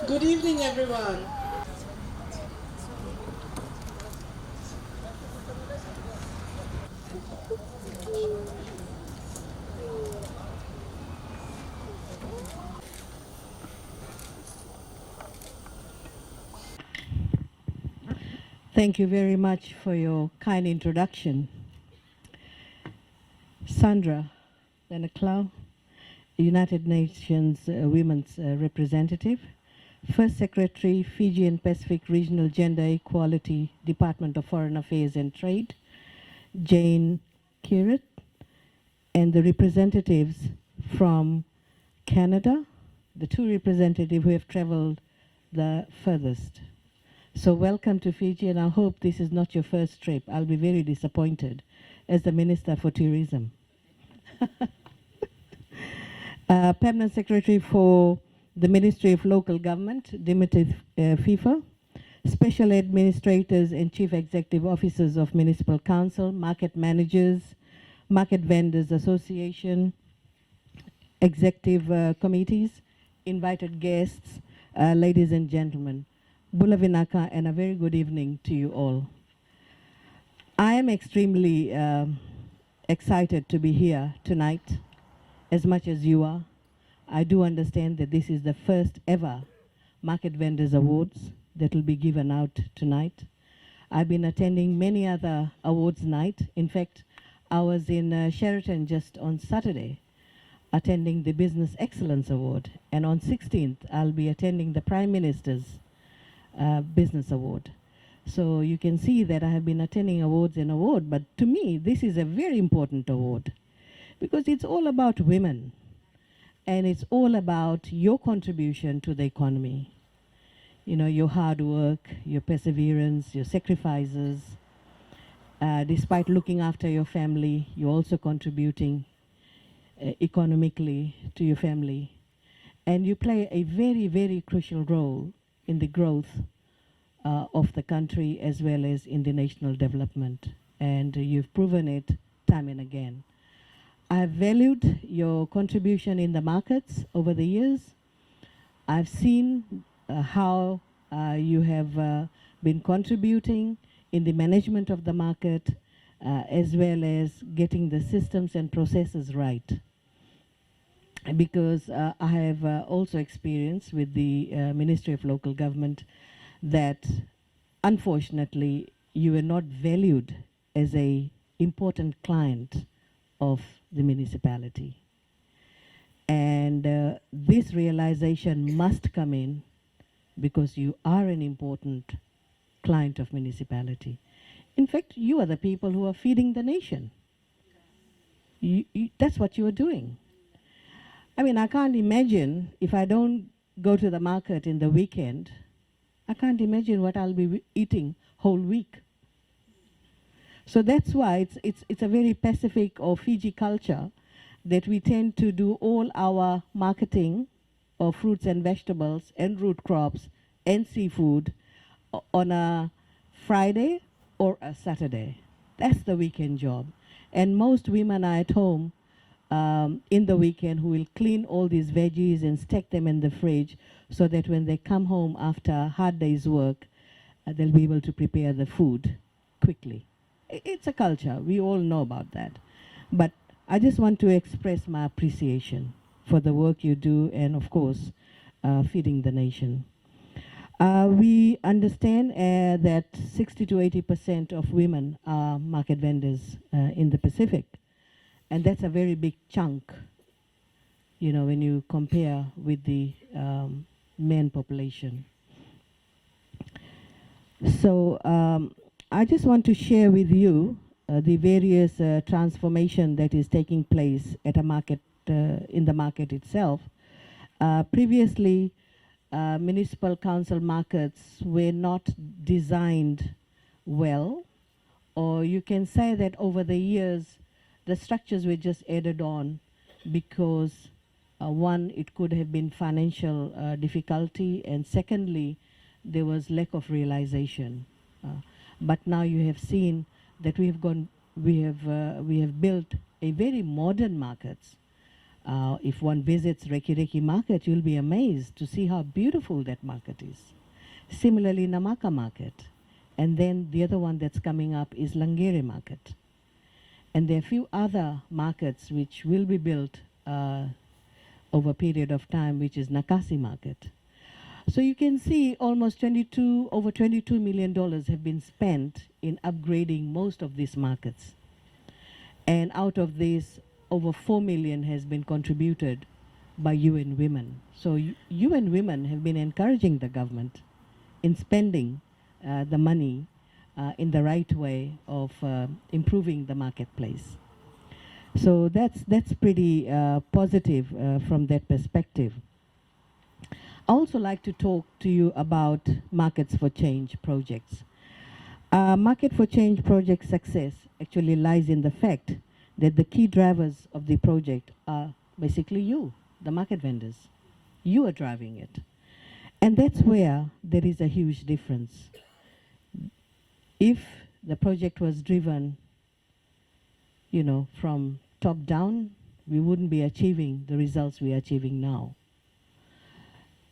Good evening, everyone. Thank you very much for your kind introduction. Sandra Benaclau, United Nations Women's Representative, First Secretary, Fiji and Pacific Regional Gender Equality, Department of Foreign Affairs and Trade, Jane Kirat, and the representatives from Canada, the two representatives who have traveled the furthest. So welcome to Fiji, and I hope this is not your first trip. I'll be very disappointed as the Minister for Tourism. Permanent Secretary for the Ministry of Local Government, Dimitri FIFA, Special Administrators and Chief Executive Officers of Municipal Council, Market Managers, Market Vendors Association, Executive Committees, invited guests, ladies and gentlemen. Bulavinaka, and a very good evening to you all. I am extremely excited to be here tonight, as much as you are. I do understand that this is the first ever Market Vendors Awards that will be given out tonight. I've been attending many other awards night. In fact, I was in Sheraton just on Saturday attending the Business Excellence Award, and on 16th I'll be attending the Prime Minister's Business Award. So you can see that I have been attending awards and award, but to me this is a very important award because it's all about women and it's all about your contribution to the economy. You know, your hard work, your perseverance, your sacrifices. Despite looking after your family, you're also contributing economically to your family. And you play a very, very crucial role in the growth of the country as well as in the national development. And you've proven it time and again. I've valued your contribution in the markets over the years. I've seen how you have been contributing in the management of the market as well as getting the systems and processes right. Because I have also experienced with the Ministry of Local Government that unfortunately you were not valued as a important client of the municipality. And this realization must come in because you are an important client of municipality. In fact, you are the people who are feeding the nation. That's what you are doing. I mean, I can't imagine if I don't go to the market in the weekend, I can't imagine what I'll be eating whole week. So that's why it's a very Pacific or Fiji culture that we tend to do all our marketing of fruits and vegetables and root crops and seafood on a Friday or a Saturday. That's the weekend job. And most women are at home in the weekend who will clean all these veggies and stack them in the fridge so that when they come home after a hard day's work, they'll be able to prepare the food quickly. It's a culture. We all know about that. But I just want to express my appreciation for the work you do and, of course, feeding the nation. We understand that 60 to 80% of women are market vendors in the Pacific. And that's a very big chunk, you know, when you compare with the men population. So I just want to share with you the various transformation that is taking place at a market, in the market itself. Previously, municipal council markets were not designed well, or you can say that over the years, the structures were just added on because one, it could have been financial difficulty, and secondly, there was lack of realization. But now you have seen that we have built a very modern markets. If one visits Reki Reki market, you'll be amazed to see how beautiful that market is. Similarly, Namaka market. And then the other one that's coming up is Langere market. And there are a few other markets which will be built over a period of time, which is Nakasi market. So you can see almost over $22 million have been spent in upgrading most of these markets. And out of this, over 4 million has been contributed by UN Women. So UN Women have been encouraging the government in spending the money in the right way of improving the marketplace. So that's pretty positive from that perspective. I also like to talk to you about Markets for Change projects. Market for Change project success actually lies in the fact that the key drivers of the project are basically you, the market vendors. You are driving it. And that's where there is a huge difference. If the project was driven, you know, from top down, we wouldn't be achieving the results we are achieving now.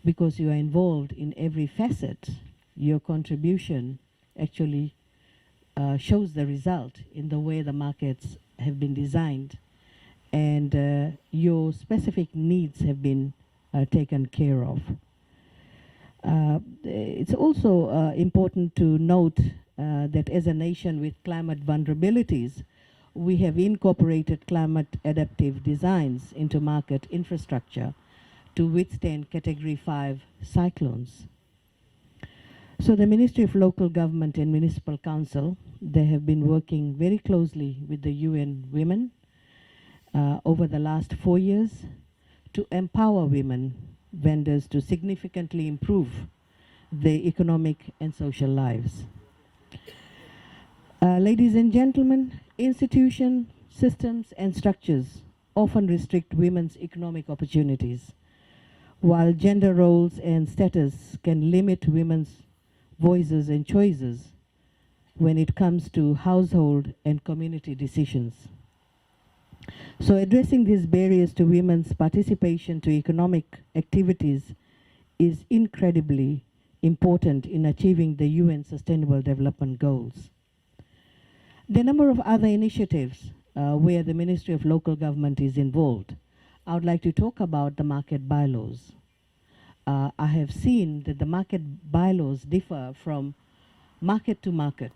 Because you are involved in every facet, your contribution actually shows the result in the way the markets have been designed, and your specific needs have been taken care of. It's also important to note that as a nation with climate vulnerabilities, we have incorporated climate adaptive designs into market infrastructure to withstand Category 5 cyclones. So the Ministry of Local Government and Municipal Council, they have been working very closely with the UN Women over the last 4 years to empower women vendors to significantly improve their economic and social lives. Ladies and gentlemen, institutions, systems, and structures often restrict women's economic opportunities, while gender roles and status can limit women's voices and choices when it comes to household and community decisions. So addressing these barriers to women's participation to economic activities is incredibly important in achieving the UN Sustainable Development Goals. There are a number of other initiatives where the Ministry of Local Government is involved. I would like to talk about the market bylaws. I have seen that the market bylaws differ from market to market.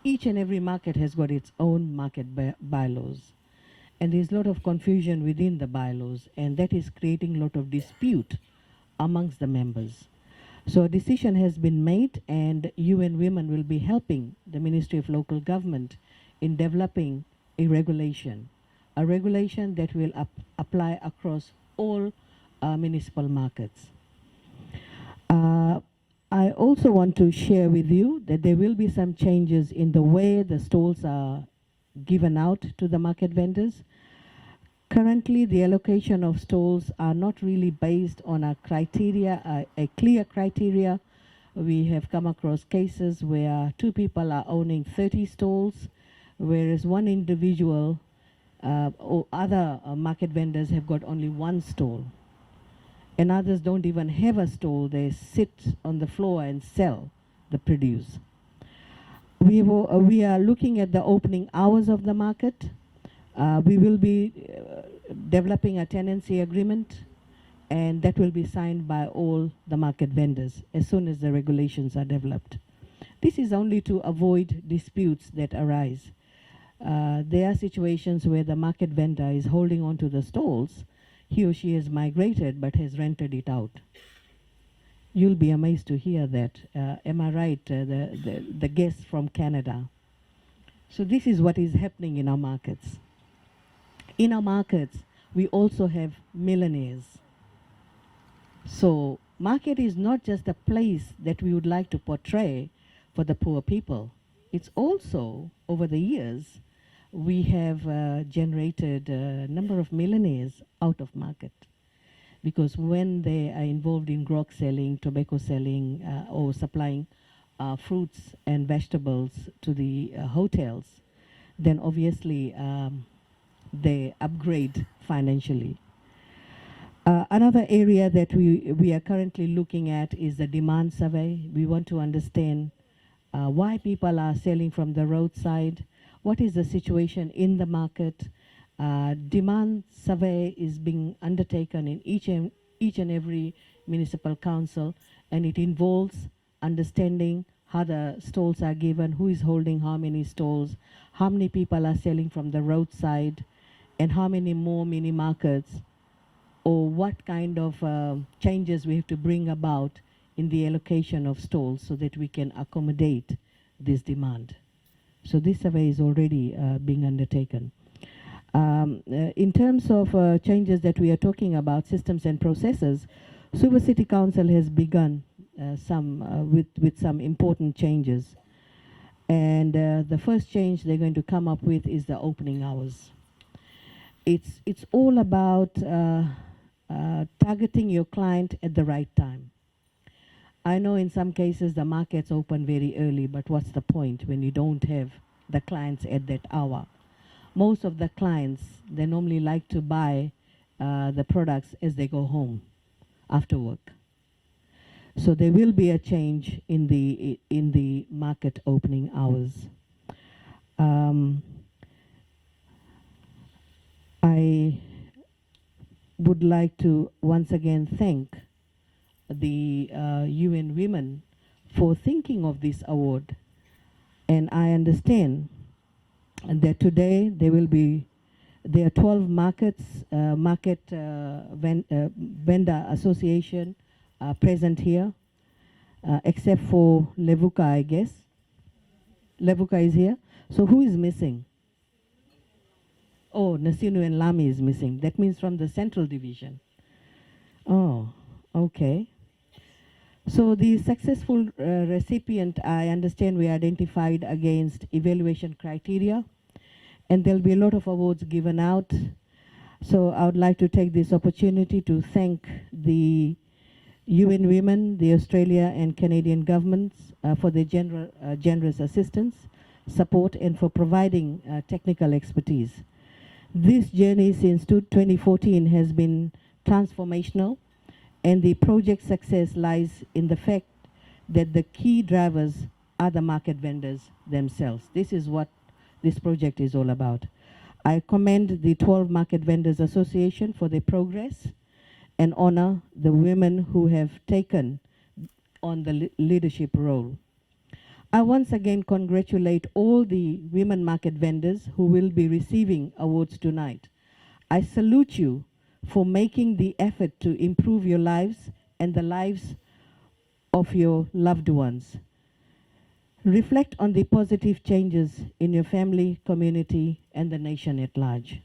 Each and every market has got its own market bylaws. And there's a lot of confusion within the bylaws, and that is creating a lot of dispute amongst the members. So a decision has been made, and UN Women will be helping the Ministry of Local Government in developing a regulation that will apply across all municipal markets. I also want to share with you that there will be some changes in the way the stalls are given out to the market vendors. Currently, the allocation of stalls are not really based on a criteria, a clear criteria, we have come across cases where two people are owning 30 stalls, whereas one individual or other market vendors have got only one stall. And others don't even have a stall, they sit on the floor and sell the produce. We are looking at the opening hours of the market. We will be developing a tenancy agreement, and that will be signed by all the market vendors as soon as the regulations are developed. This is only to avoid disputes that arise. There are situations where the market vendor is holding on to the stalls. He or she has migrated but has rented it out. You'll be amazed to hear that. Am I right? The guest from Canada. So this is what is happening in our markets. In our markets, we also have millionaires. So market is not just a place that we would like to portray for the poor people. It's also, over the years, we have generated a number of millionaires out of market. Because when they are involved in grog selling, tobacco selling, or supplying fruits and vegetables to the hotels, then obviously they upgrade financially. Another area that we are currently looking at is the demand survey. We want to understand why people are selling from the roadside, what is the situation in the market. Demand survey is being undertaken in each and every municipal council, and it involves understanding how the stalls are given, who is holding how many stalls, how many people are selling from the roadside, and how many more mini markets, or what kind of changes we have to bring about in the allocation of stalls so that we can accommodate this demand. So this survey is already being undertaken. In terms of changes that we are talking about, systems and processes, Suva City Council has begun with some important changes. And the first change they're going to come up with is the opening hours. It's all about targeting your client at the right time. I know in some cases the markets open very early, but what's the point when you don't have the clients at that hour? Most of the clients, they normally like to buy the products as they go home after work. So there will be a change in the market opening hours. I would like to once again thank the UN Women for thinking of this award. And I understand that today there are 12 vendor association present here, except for Levuka, I guess. Levuka is here. So who is missing? Oh, Nasinu and Lami is missing. That means from the Central Division. Oh, okay. So the successful recipient, I understand we identified against evaluation criteria, and there'll be a lot of awards given out. So I would like to take this opportunity to thank the UN Women, the Australia and Canadian governments for their generous assistance, support, and for providing technical expertise. This journey since 2014 has been transformational, and the project success lies in the fact that the key drivers are the market vendors themselves. This is what this project is all about. I commend the 12 Market Vendors Association for their progress and honor the women who have taken on the leadership role. I once again congratulate all the women market vendors who will be receiving awards tonight. I salute you for making the effort to improve your lives and the lives of your loved ones. Reflect on the positive changes in your family, community, and the nation at large.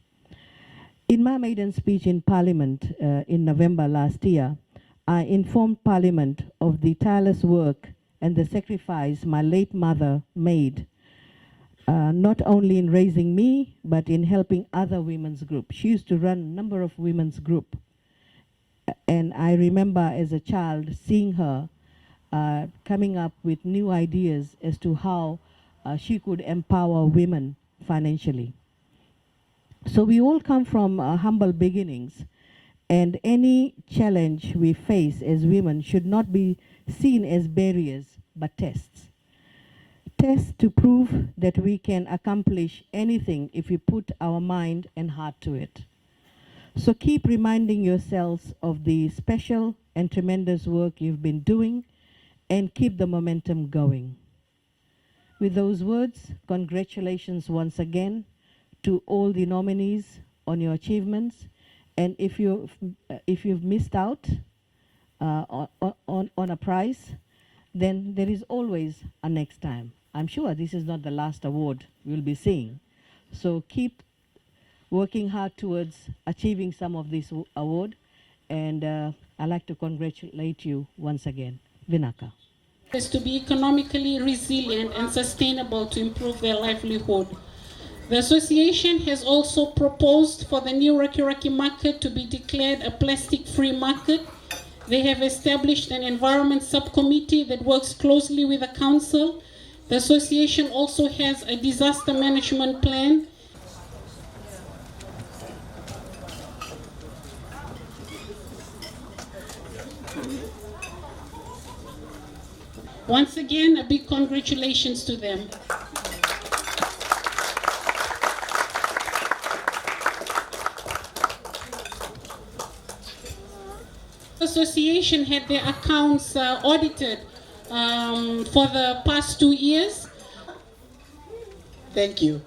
In my maiden speech in Parliament in November last year, I informed Parliament of the tireless work and the sacrifice my late mother made, not only in raising me, but in helping other women's groups. She used to run a number of women's groups. And I remember as a child seeing her coming up with new ideas as to how she could empower women financially. So we all come from humble beginnings, and any challenge we face as women should not be seen as barriers, but tests. Tests to prove that we can accomplish anything if we put our mind and heart to it. So keep reminding yourselves of the special and tremendous work you've been doing, and keep the momentum going. With those words, congratulations once again to all the nominees on your achievements. And if you've missed out on a prize, then there is always a next time. I'm sure this is not the last award we'll be seeing. So keep working hard towards achieving some of this award. And I'd like to congratulate you once again. Vinaka. Is to be economically resilient and sustainable to improve their livelihood. The association has also proposed for the new Rakiraki market to be declared a plastic-free market. They have established an environment subcommittee that works closely with the council. The association also has a disaster management plan. Once again, a big congratulations to them. The association had their accounts audited for the past 2 years. Thank you.